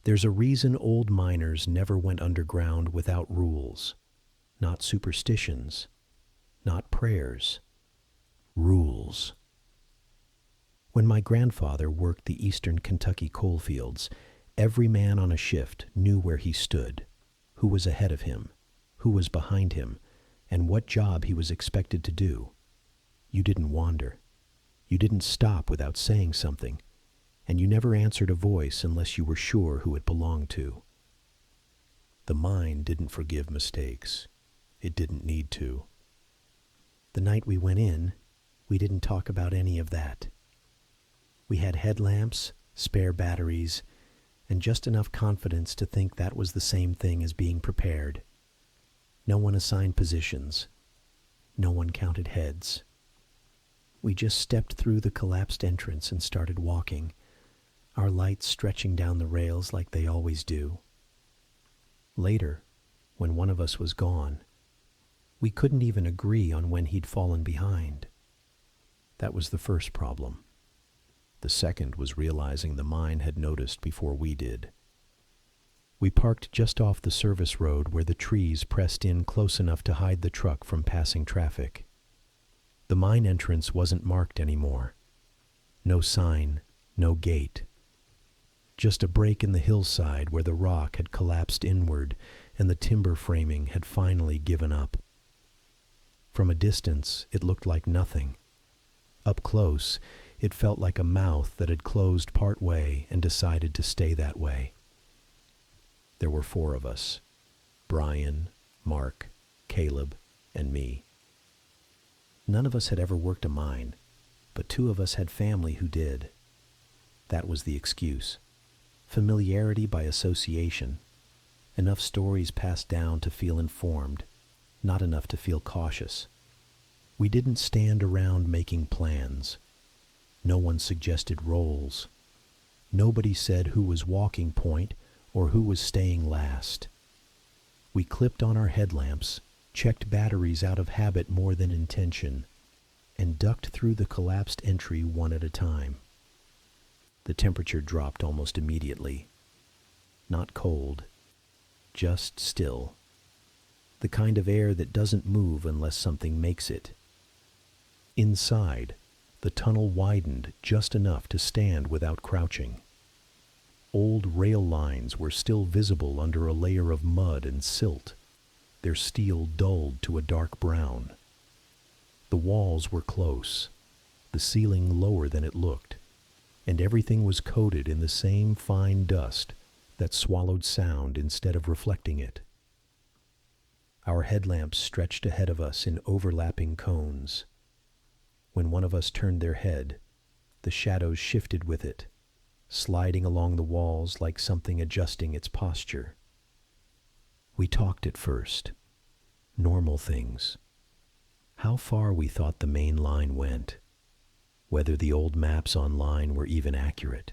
There's a reason old miners never went underground without rules, not superstitions, not prayers, rules. When my grandfather worked the eastern Kentucky coalfields, every man on a shift knew where he stood, who was ahead of him, who was behind him, and what job he was expected to do. You didn't wander. You didn't stop without saying something, and you never answered a voice unless you were sure who it belonged to. The mine didn't forgive mistakes. It didn't need to. The night we went in, we didn't talk about any of that. We had headlamps, spare batteries, and just enough confidence to think that was the same thing as being prepared. No one assigned positions. No one counted heads. We just stepped through the collapsed entrance and started walking, our lights stretching down the rails like they always do. Later, when one of us was gone, we couldn't even agree on when he'd fallen behind. That was the first problem. The second was realizing the mine had noticed before we did. We parked just off the service road where the trees pressed in close enough to hide the truck from passing traffic. The mine entrance wasn't marked anymore. No sign, no gate. Just a break in the hillside where the rock had collapsed inward and the timber framing had finally given up. From a distance, it looked like nothing. Up close, it felt like a mouth that had closed part way and decided to stay that way. There were 4 of us: Brian, Mark, Caleb, and me. None of us had ever worked a mine, but 2 of us had family who did. That was the excuse. Familiarity by association. Enough stories passed down to feel informed, not enough to feel cautious. We didn't stand around making plans. No one suggested roles. Nobody said who was walking point or who was staying last. We clipped on our headlamps, checked batteries out of habit more than intention, and ducked through the collapsed entry one at a time. The temperature dropped almost immediately. Not cold, just still. The kind of air that doesn't move unless something makes it. Inside, the tunnel widened just enough to stand without crouching. Old rail lines were still visible under a layer of mud and silt, their steel dulled to a dark brown. The walls were close, the ceiling lower than it looked, and everything was coated in the same fine dust that swallowed sound instead of reflecting it. Our headlamps stretched ahead of us in overlapping cones. When one of us turned their head, the shadows shifted with it, sliding along the walls like something adjusting its posture. We talked at first. Normal things. How far we thought the main line went. Whether the old maps online were even accurate.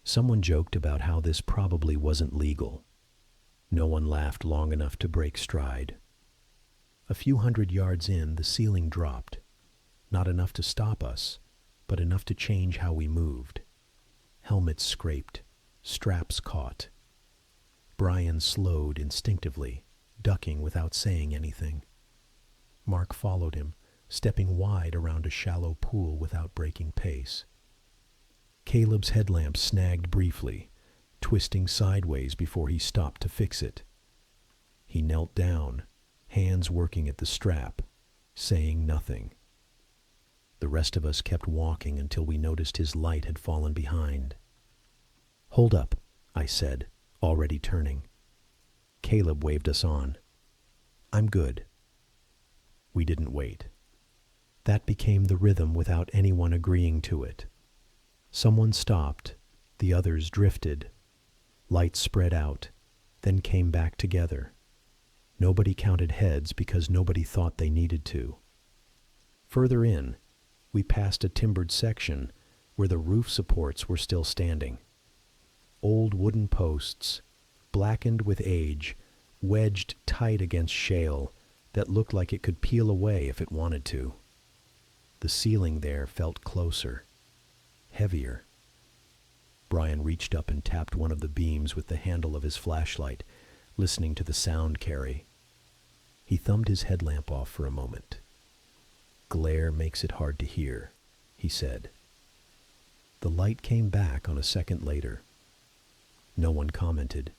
Someone joked about how this probably wasn't legal. No one laughed long enough to break stride. A few hundred yards in, the ceiling dropped. Not enough to stop us, but enough to change how we moved. Helmets scraped, straps caught. Brian slowed instinctively, ducking without saying anything. Mark followed him, stepping wide around a shallow pool without breaking pace. Caleb's headlamp snagged briefly, twisting sideways before he stopped to fix it. He knelt down, hands working at the strap, saying nothing. The rest of us kept walking until we noticed his light had fallen behind. "Hold up," I said, already turning. Caleb waved us on. "I'm good." We didn't wait. That became the rhythm without anyone agreeing to it. Someone stopped, the others drifted. Lights spread out, then came back together. Nobody counted heads because nobody thought they needed to. Further in, we passed a timbered section where the roof supports were still standing. Old wooden posts, blackened with age, wedged tight against shale that looked like it could peel away if it wanted to. The ceiling there felt closer, heavier. Brian reached up and tapped one of the beams with the handle of his flashlight, listening to the sound carry. He thumbed his headlamp off for a moment. "Glare makes it hard to hear," he said. The light came back on a second later. No one commented.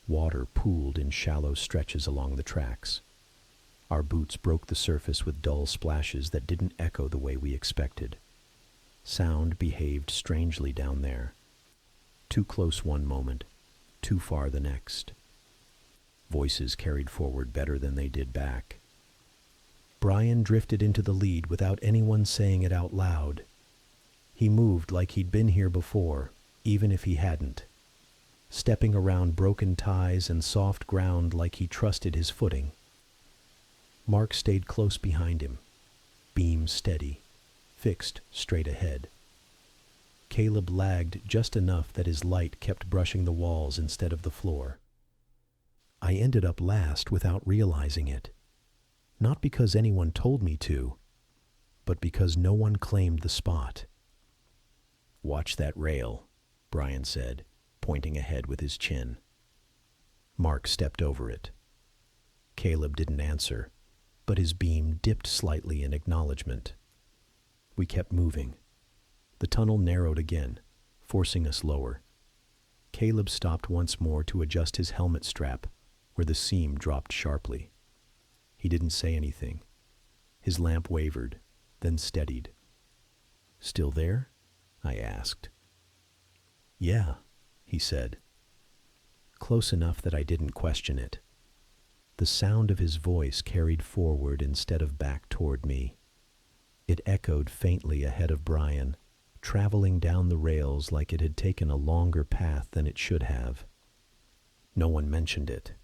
Water pooled in shallow stretches along the tracks. Our boots broke the surface with dull splashes that didn't echo the way we expected. Sound behaved strangely down there. Too close one moment, too far the next. Voices carried forward better than they did back. Brian drifted into the lead without anyone saying it out loud. He moved like he'd been here before, even if he hadn't, stepping around broken ties and soft ground like he trusted his footing. Mark stayed close behind him, beam steady, fixed straight ahead. Caleb lagged just enough that his light kept brushing the walls instead of the floor. I ended up last without realizing it, not because anyone told me to, but because no one claimed the spot. "Watch that rail," Brian said, pointing ahead with his chin. Mark stepped over it. Caleb didn't answer, but his beam dipped slightly in acknowledgement. We kept moving. The tunnel narrowed again, forcing us lower. Caleb stopped once more to adjust his helmet strap, where the seam dropped sharply. He didn't say anything. His lamp wavered, then steadied. "Still there?" I asked. "Yeah," he said. Close enough that I didn't question it. The sound of his voice carried forward instead of back toward me. It echoed faintly ahead of Brian, traveling down the rails like it had taken a longer path than it should have. No one mentioned it.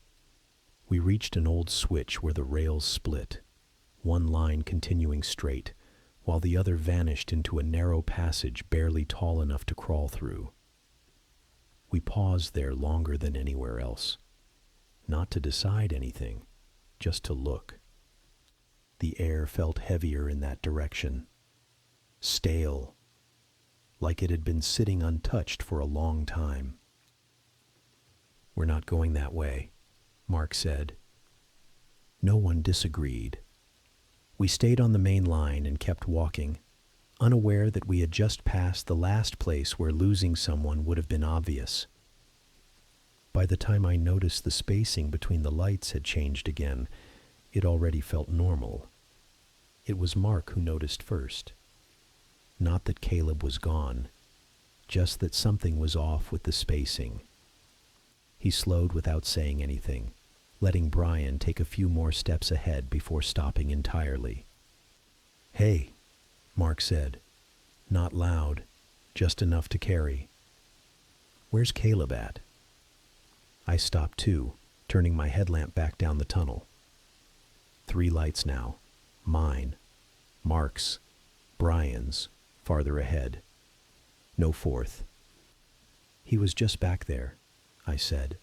We reached an old switch where the rails split, one line continuing straight, while the other vanished into a narrow passage barely tall enough to crawl through. We paused there longer than anywhere else. Not to decide anything, just to look. The air felt heavier in that direction. Stale, like it had been sitting untouched for a long time. "We're not going that way," Mark said. No one disagreed. We stayed on the main line and kept walking, unaware that we had just passed the last place where losing someone would have been obvious. By the time I noticed the spacing between the lights had changed again, it already felt normal. It was Mark who noticed first. Not that Caleb was gone, just that something was off with the spacing. He slowed without saying anything, letting Brian take a few more steps ahead before stopping entirely. "Hey," Mark said, not loud, just enough to carry. "Where's Caleb at?" I stopped too, turning my headlamp back down the tunnel. 3 lights now. Mine, Mark's, Brian's, farther ahead. No fourth. "He was just back there," I said.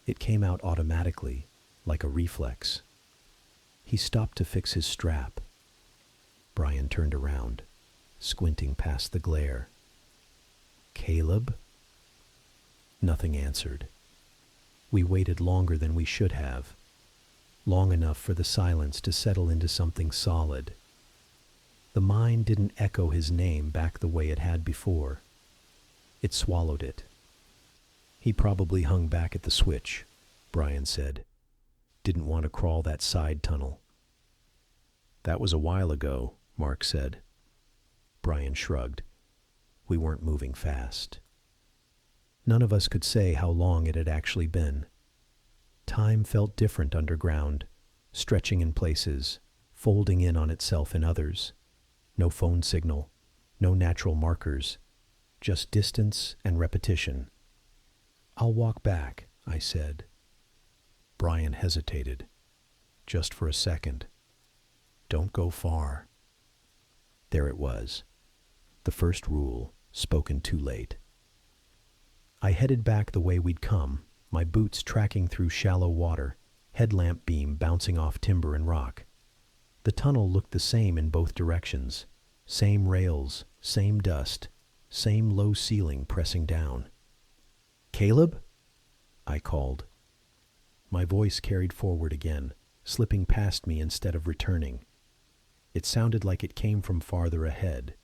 It came out automatically, like a reflex. He stopped to fix his strap. Brian turned around, squinting past the glare. "Caleb?" Nothing answered. We waited longer than we should have, long enough for the silence to settle into something solid. The mind didn't echo his name back the way it had before. It swallowed it. "He probably hung back at the switch," Brian said. "Didn't want to crawl that side tunnel." "That was a while ago," Mark said. Brian shrugged. We weren't moving fast. None of us could say how long it had actually been. Time felt different underground, stretching in places, folding in on itself in others. No phone signal, no natural markers, just distance and repetition. "I'll walk back," I said. Brian hesitated, just for a second. "Don't go far." There it was, the first rule, spoken too late. I headed back the way we'd come, my boots tracking through shallow water, headlamp beam bouncing off timber and rock. The tunnel looked the same in both directions. Same rails, same dust, Same low ceiling pressing down. "Caleb?" I called. My voice carried forward again, slipping past me instead of returning. It sounded like it came from farther ahead,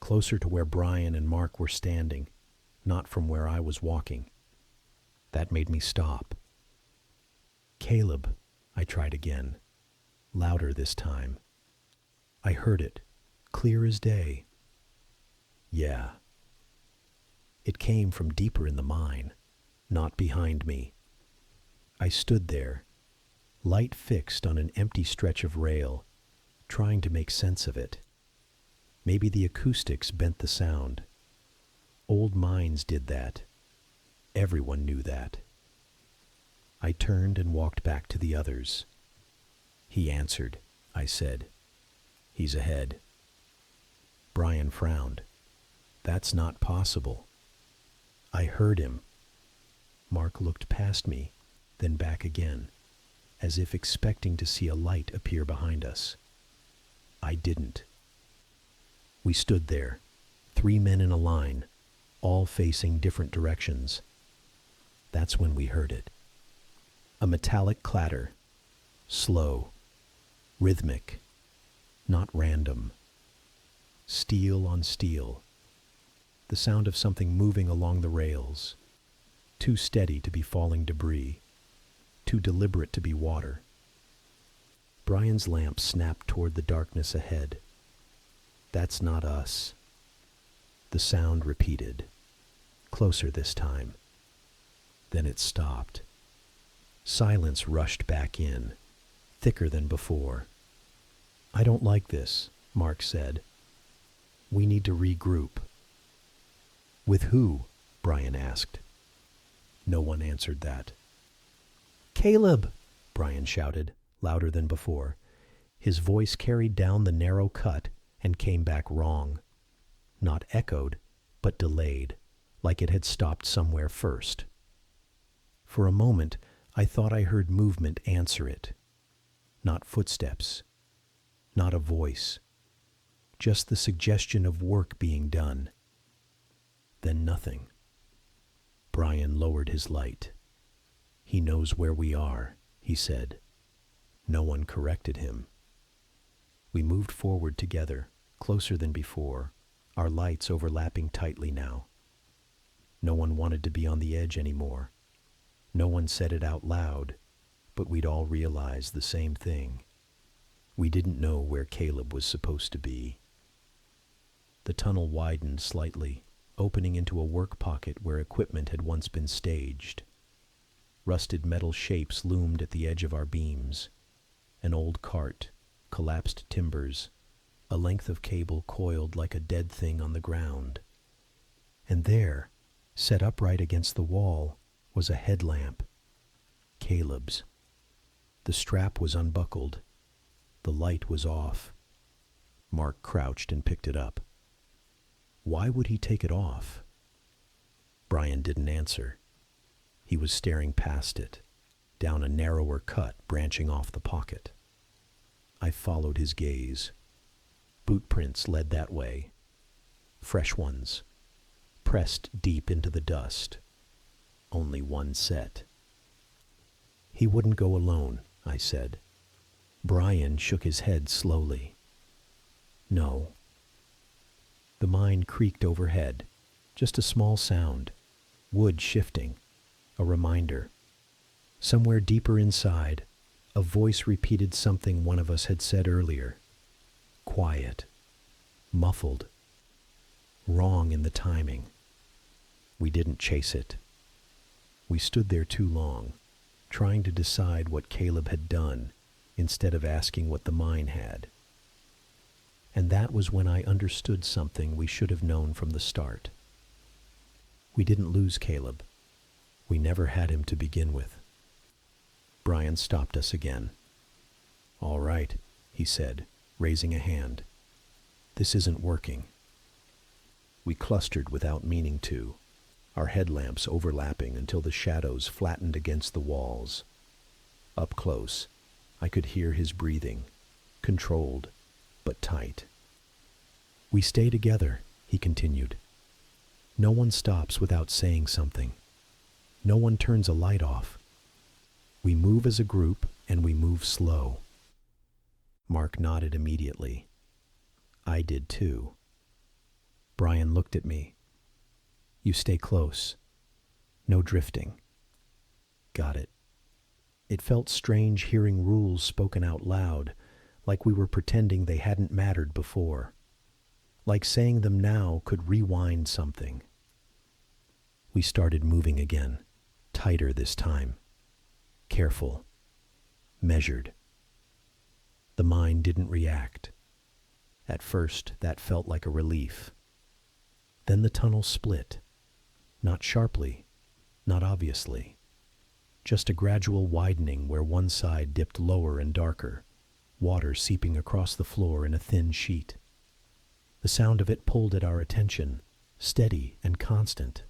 closer to where Brian and Mark were standing, not from where I was walking. That made me stop. "Caleb," I tried again, louder this time. I heard it, clear as day. "Yeah." It came from deeper in the mine, not behind me. I stood there, light fixed on an empty stretch of rail, trying to make sense of it. Maybe the acoustics bent the sound. Old mines did that. Everyone knew that. I turned and walked back to the others. "He answered," I said. "He's ahead." Brian frowned. "That's not possible." "I heard him." Mark looked past me, then back again, as if expecting to see a light appear behind us. I didn't. We stood there, 3 men in a line, all facing different directions. That's when we heard it. A metallic clatter, slow, rhythmic, not random. Steel on steel. The sound of something moving along the rails, too steady to be falling debris, too deliberate to be water. Brian's lamp snapped toward the darkness ahead. "That's not us." The sound repeated, closer this time. Then it stopped. Silence rushed back in, thicker than before. "I don't like this," Mark said. "We need to regroup." "With who?" Brian asked. No one answered that. "Caleb!" Brian shouted, louder than before. His voice carried down the narrow cut and came back wrong. Not echoed, but delayed, like it had stopped somewhere first. For a moment, I thought I heard movement answer it. Not footsteps. Not a voice. Just the suggestion of work being done. Then nothing. Brian lowered his light. "He knows where we are," he said. No one corrected him. We moved forward together, closer than before, our lights overlapping tightly now. No one wanted to be on the edge anymore. No one said it out loud, but we'd all realized the same thing. We didn't know where Caleb was supposed to be. The tunnel widened slightly, opening into a work pocket where equipment had once been staged. Rusted metal shapes loomed at the edge of our beams. An old cart, collapsed timbers, a length of cable coiled like a dead thing on the ground. And there, set upright against the wall, was a headlamp. Caleb's. The strap was unbuckled. The light was off. Mark crouched and picked it up. Why would he take it off? Brian didn't answer. He was staring past it, down a narrower cut branching off the pocket. I followed his gaze. Boot prints led that way. Fresh ones, pressed deep into the dust. Only one set. "He wouldn't go alone," I said. Brian shook his head slowly. "No." The mine creaked overhead, just a small sound, wood shifting, a reminder. Somewhere deeper inside, a voice repeated something one of us had said earlier. Quiet, muffled, wrong in the timing. We didn't chase it. We stood there too long, trying to decide what Caleb had done instead of asking what the mine had. And that was when I understood something we should have known from the start. We didn't lose Caleb. We never had him to begin with. Brian stopped us again. "All right," he said, raising a hand. "This isn't working." We clustered without meaning to, our headlamps overlapping until the shadows flattened against the walls. Up close, I could hear his breathing, controlled, but tight. "We stay together," he continued. No one stops without saying something. No one turns a light off. We move as a group, and we move slow. Mark nodded immediately. I did too. Brian looked at me. You stay close. No drifting. Got it. It felt strange hearing rules spoken out loud, like we were pretending they hadn't mattered before. Like saying them now could rewind something. We started moving again, tighter this time. Careful. Measured. The mind didn't react. At first, that felt like a relief. Then the tunnel split. Not sharply, not obviously. Just a gradual widening where one side dipped lower and darker, water seeping across the floor in a thin sheet. The sound of it pulled at our attention, steady and constant.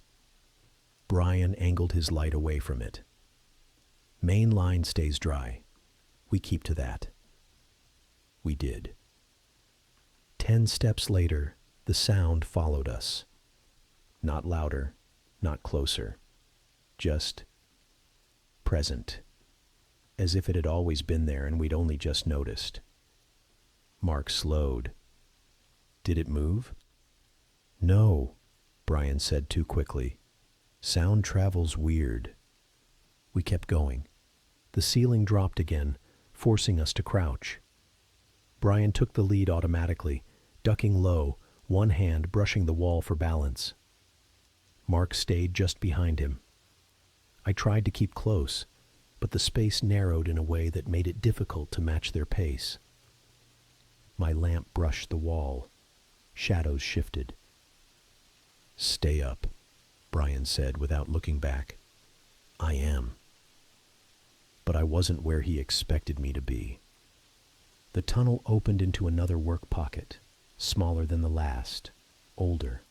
Brian angled his light away from it. Main line stays dry. We keep to that. We did. 10 steps later, the sound followed us. Not louder, not closer. Just present. As if it had always been there and we'd only just noticed. Mark slowed. Did it move? No, Brian said too quickly. Sound travels weird. We kept going. The ceiling dropped again, forcing us to crouch. Brian took the lead automatically, ducking low, one hand brushing the wall for balance. Mark stayed just behind him. I tried to keep close, but the space narrowed in a way that made it difficult to match their pace. My lamp brushed the wall. Shadows shifted. Stay up, Brian said without looking back. I am. But I wasn't where he expected me to be. The tunnel opened into another work pocket, smaller than the last, older.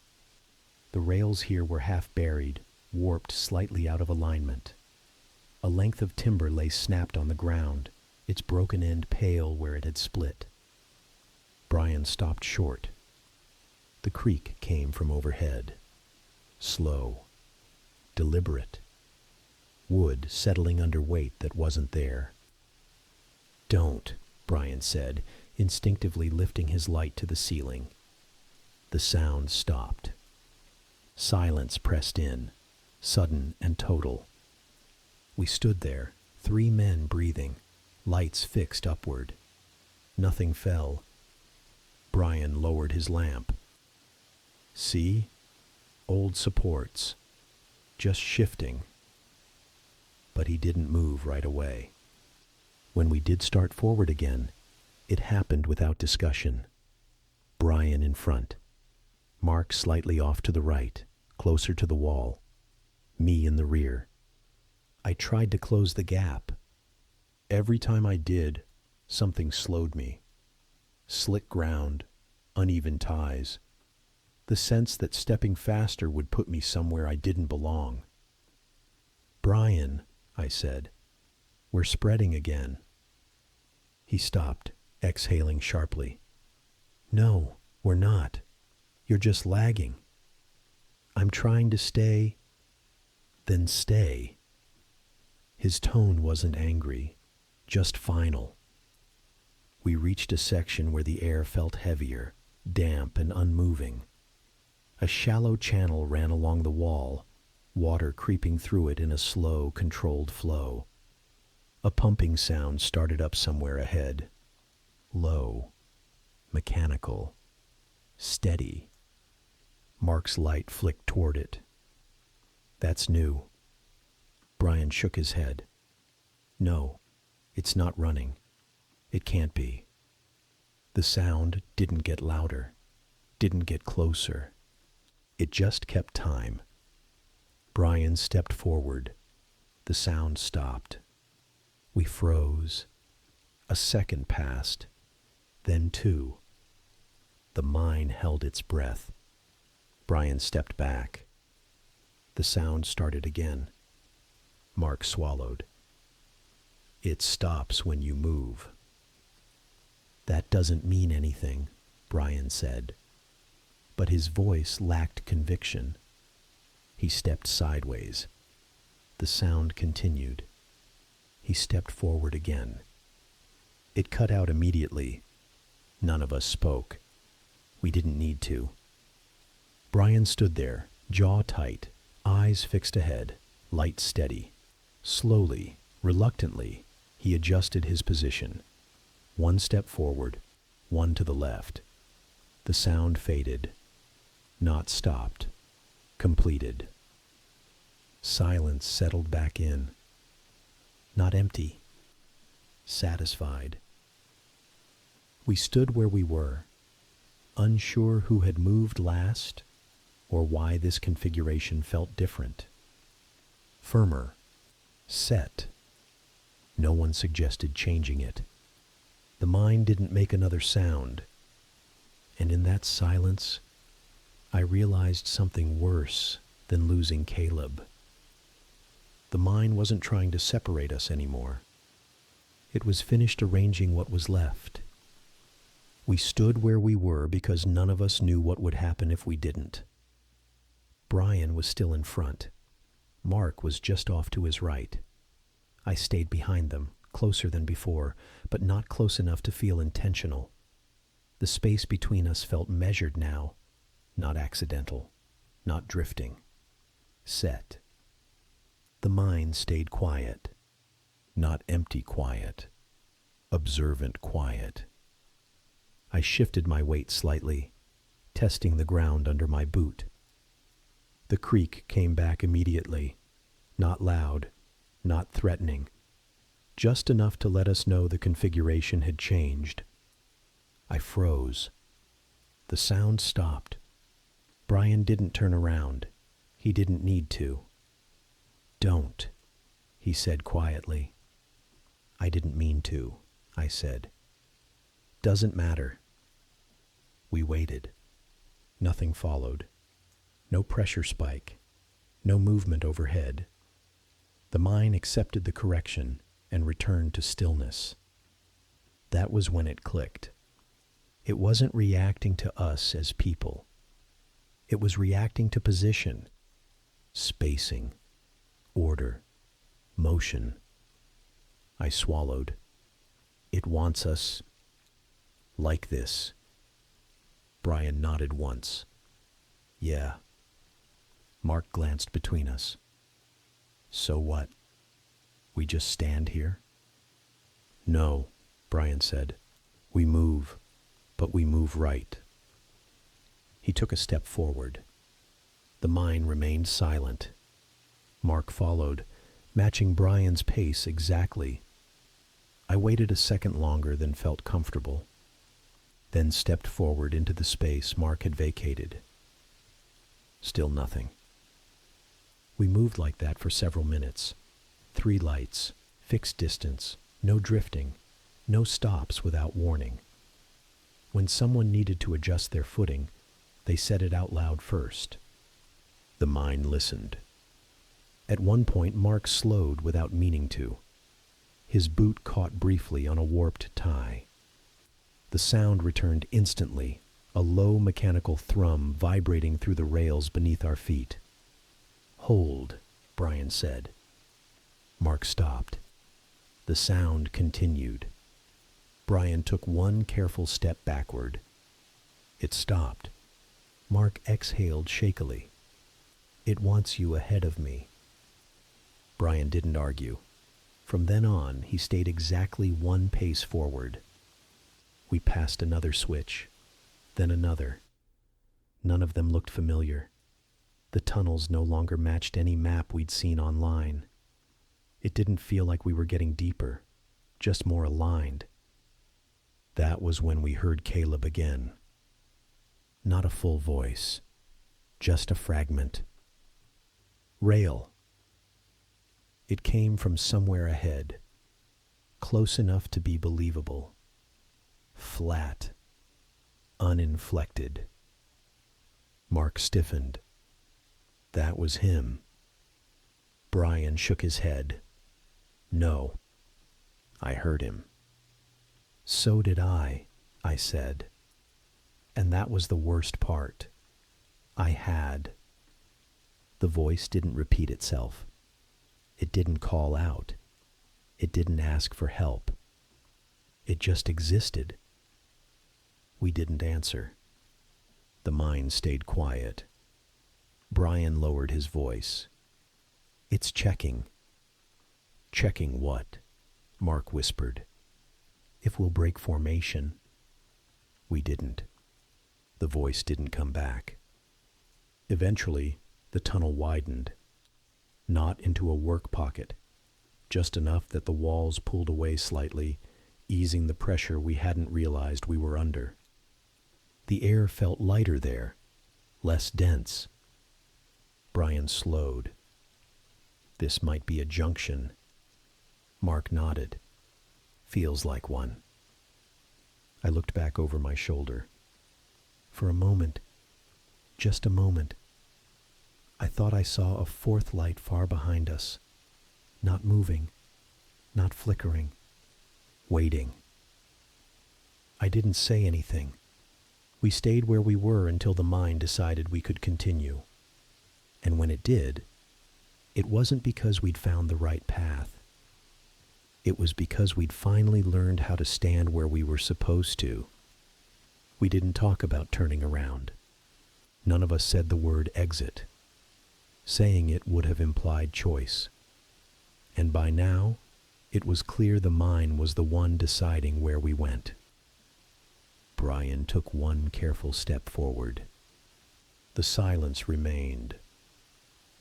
The rails here were half buried, warped slightly out of alignment. A length of timber lay snapped on the ground, its broken end pale where it had split. Brian stopped short. The creak came from overhead. Slow. Deliberate. Wood settling under weight that wasn't there. Don't, Brian said, instinctively lifting his light to the ceiling. The sound stopped. Silence pressed in, sudden and total. We stood there, 3 men breathing, lights fixed upward. Nothing fell. Brian lowered his lamp. See? Old supports. Just shifting. But he didn't move right away. When we did start forward again, it happened without discussion. Brian in front. Mark slightly off to the right, closer to the wall. Me in the rear. I tried to close the gap. Every time I did, something slowed me. Slick ground, uneven ties. The sense that stepping faster would put me somewhere I didn't belong. Brian, I said, we're spreading again. He stopped, exhaling sharply. No, we're not. You're just lagging. I'm trying to stay. Then stay. His tone wasn't angry, just final. We reached a section where the air felt heavier, damp and unmoving. A shallow channel ran along the wall, water creeping through it in a slow, controlled flow. A pumping sound started up somewhere ahead. Low, mechanical, steady. Mark's light flicked toward it. That's new. Brian shook his head. No, it's not running. It can't be. The sound didn't get louder, didn't get closer. It just kept time. Brian stepped forward. The sound stopped. We froze. A second passed, then 2. The mine held its breath. Brian stepped back. The sound started again. Mark swallowed. It stops when you move. That doesn't mean anything, Brian said. But his voice lacked conviction. He stepped sideways. The sound continued. He stepped forward again. It cut out immediately. None of us spoke. We didn't need to. Brian stood there, jaw tight, eyes fixed ahead, light steady. Slowly, reluctantly, he adjusted his position. One step forward, one to the left. The sound faded. Not stopped. Completed. Silence settled back in. Not empty. Satisfied. We stood where we were, unsure who had moved last or why this configuration felt different. Firmer. Set. No one suggested changing it. The mind didn't make another sound. And in that silence, I realized something worse than losing Caleb. The mind wasn't trying to separate us anymore. It was finished arranging what was left. We stood where we were because none of us knew what would happen if we didn't. Brian was still in front. Mark was just off to his right. I stayed behind them, closer than before, but not close enough to feel intentional. The space between us felt measured now, not accidental, not drifting. Set. The mind stayed quiet, not empty quiet, observant quiet. I shifted my weight slightly, testing the ground under my boot. The creak came back immediately, not loud, not threatening, just enough to let us know the configuration had changed. I froze. The sound stopped. Brian didn't turn around. He didn't need to. "Don't," he said quietly. "I didn't mean to," I said. "Doesn't matter." We waited. Nothing followed. No pressure spike. No movement overhead. The mind accepted the correction and returned to stillness. That was when it clicked. It wasn't reacting to us as people. It was reacting to position, spacing, order, motion. I swallowed. "It wants us like this." Brian nodded once. "Yeah." Mark glanced between us. "So what? We just stand here?" "No," Brian said. "We move, but we move right." He took a step forward. The mind remained silent. Mark followed, matching Brian's pace exactly. I waited a second longer than felt comfortable, then stepped forward into the space Mark had vacated. Still nothing. We moved like that for several minutes. 3 lights, fixed distance, no drifting, no stops without warning. When someone needed to adjust their footing, they said it out loud first. The mind listened. At one point, Mark slowed without meaning to. His boot caught briefly on a warped tie. The sound returned instantly, a low mechanical thrum vibrating through the rails beneath our feet. "Hold," Brian said. Mark stopped. The sound continued. Brian took one careful step backward. It stopped. Mark exhaled shakily. "It wants you ahead of me." Brian didn't argue. From then on, he stayed exactly 1 pace forward. We passed another switch, then another. None of them looked familiar. The tunnels no longer matched any map we'd seen online. It didn't feel like we were getting deeper, just more aligned. That was when we heard Caleb again. Not a full voice, just a fragment. "Rail." It came from somewhere ahead, close enough to be believable. Flat, uninflected. Mark stiffened. That was him. Brian shook his head. "No." I heard him. "So did I said. And that was the worst part. I had. The voice didn't repeat itself. It didn't call out. It didn't ask for help. It just existed. We didn't answer. The mind stayed quiet. Brian lowered his voice. "It's checking." "Checking what?" Mark whispered. "If we'll break formation." We didn't. The voice didn't come back. Eventually, the tunnel widened. Not into a work pocket, just enough that the walls pulled away slightly, easing the pressure we hadn't realized we were under. The air felt lighter there, less dense. Brian slowed. "This might be a junction." Mark nodded. "Feels like one." I looked back over my shoulder. For a moment, just a moment, I thought I saw a fourth light far behind us, not moving, not flickering, waiting. I didn't say anything. We stayed where we were until the mind decided we could continue. And when it did, it wasn't because we'd found the right path. It was because we'd finally learned how to stand where we were supposed to. We didn't talk about turning around. None of us said the word exit. Saying it would have implied choice. And by now, it was clear the mind was the one deciding where we went. Brian took one careful step forward. The silence remained.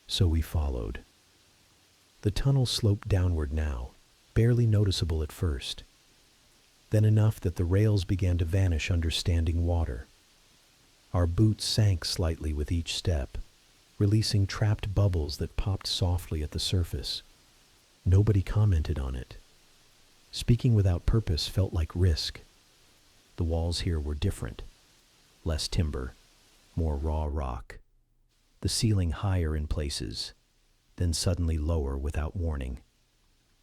So we followed. The tunnel sloped downward now, barely noticeable at first. Then enough that the rails began to vanish under standing water. Our boots sank slightly with each step, releasing trapped bubbles that popped softly at the surface. Nobody commented on it. Speaking without purpose felt like risk. The walls here were different. Less timber, more raw rock. The ceiling higher in places, then suddenly lower without warning.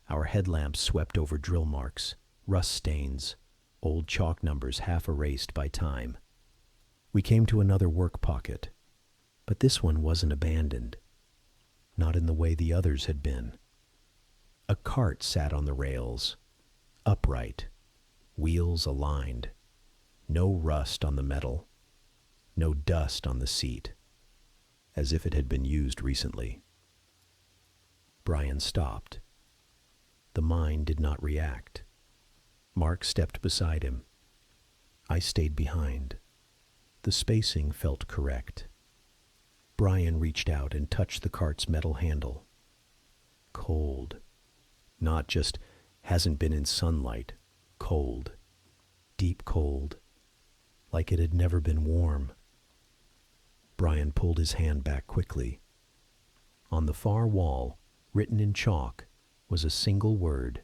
Our headlamps swept over drill marks, rust stains, old chalk numbers half erased by time. We came to another work pocket, but this one wasn't abandoned. Not in the way the others had been. A cart sat on the rails, upright, wheels aligned. No rust on the metal, no dust on the seat, as if it had been used recently. Brian stopped. The mind did not react. Mark stepped beside him. I stayed behind. The spacing felt correct. Brian reached out and touched the cart's metal handle. Cold. Not just hasn't been in sunlight. Cold. Deep cold. Like it had never been warm. Brian pulled his hand back quickly. On the far wall, written in chalk, was a single word.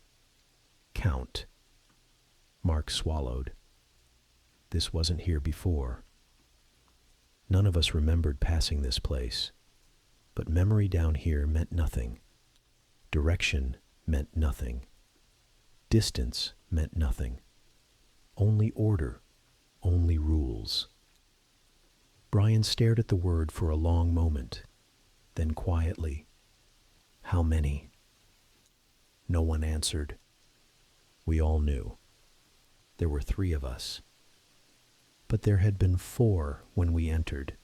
Count. Mark swallowed. This wasn't here before. None of us remembered passing this place, but memory down here meant nothing. Direction meant nothing. Distance meant nothing. Only order, only rules. Brian stared at the word for a long moment, then quietly, "How many?" No one answered. We all knew. There were 3 of us. But there had been 4 when we entered.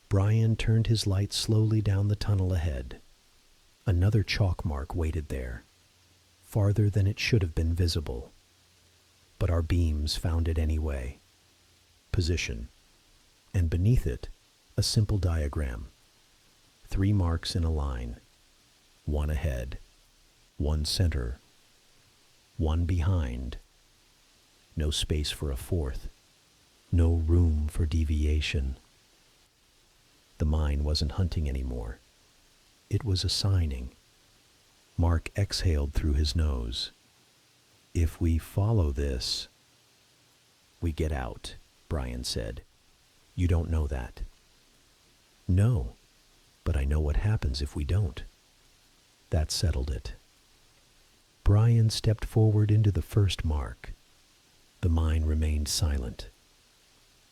Brian turned his light slowly down the tunnel ahead. Another chalk mark waited there, farther than it should have been visible. But our beams found it anyway. Position. And beneath it, a simple diagram. 3 marks in a line. 1 ahead. 1 center. 1 behind. No space for a 4th. No room for deviation. The mind wasn't hunting anymore. It was assigning. Mark exhaled through his nose. If we follow this, we get out, Brian said. You don't know that. No, but I know what happens if we don't. That settled it. Brian stepped forward into the first mark. The mind remained silent.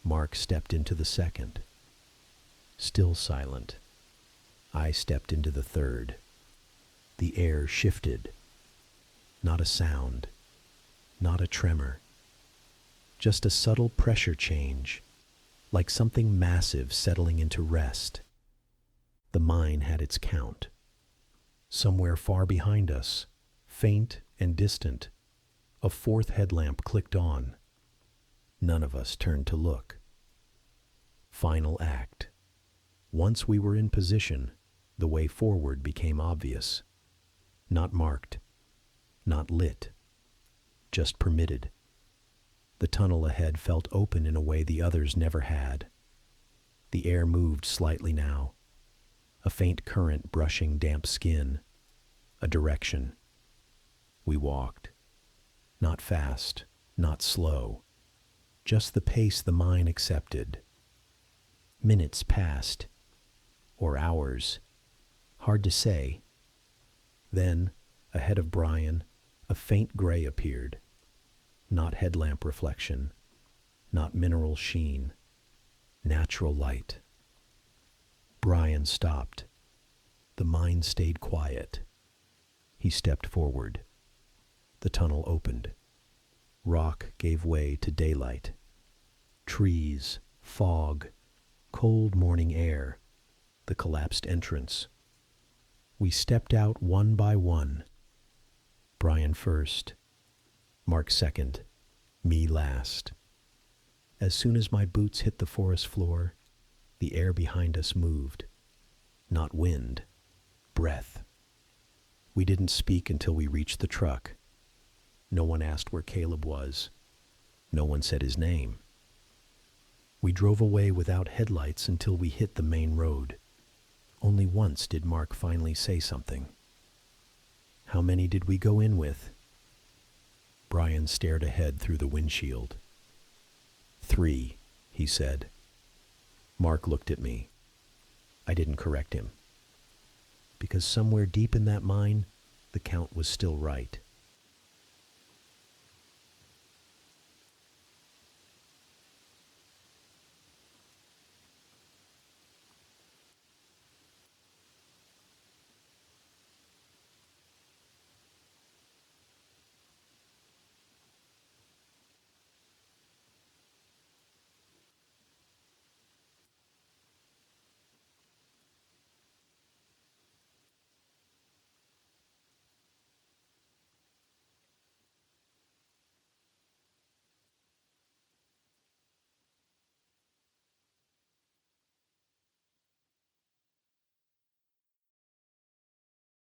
Mark stepped into the second. Still silent. I stepped into the third. The air shifted. Not a sound, not a tremor. Just a subtle pressure change, like something massive settling into rest. The mine had its count. Somewhere far behind us, faint and distant, a fourth headlamp clicked on. None of us turned to look. Final act. Once we were in position, the way forward became obvious. Not marked, not lit, just permitted. The tunnel ahead felt open in a way the others never had. The air moved slightly now, a faint current brushing damp skin, a direction. We walked. Not fast, not slow, just the pace the mine accepted. Minutes passed, or hours, hard to say. Then, ahead of Brian, a faint gray appeared. Not headlamp reflection, not mineral sheen, natural light. Brian stopped. The mine stayed quiet. He stepped forward. The tunnel opened. Rock gave way to daylight. Trees, fog, cold morning air, the collapsed entrance. We stepped out one by one. Brian first, Mark second, me last. As soon as my boots hit the forest floor, the air behind us moved. Not wind, breath. We didn't speak until we reached the truck. No one asked where Caleb was. No one said his name. We drove away without headlights until we hit the main road. Only once did Mark finally say something. How many did we go in with? Brian stared ahead through the windshield. 3, he said. Mark looked at me. I didn't correct him. Because somewhere deep in that mine, the count was still right.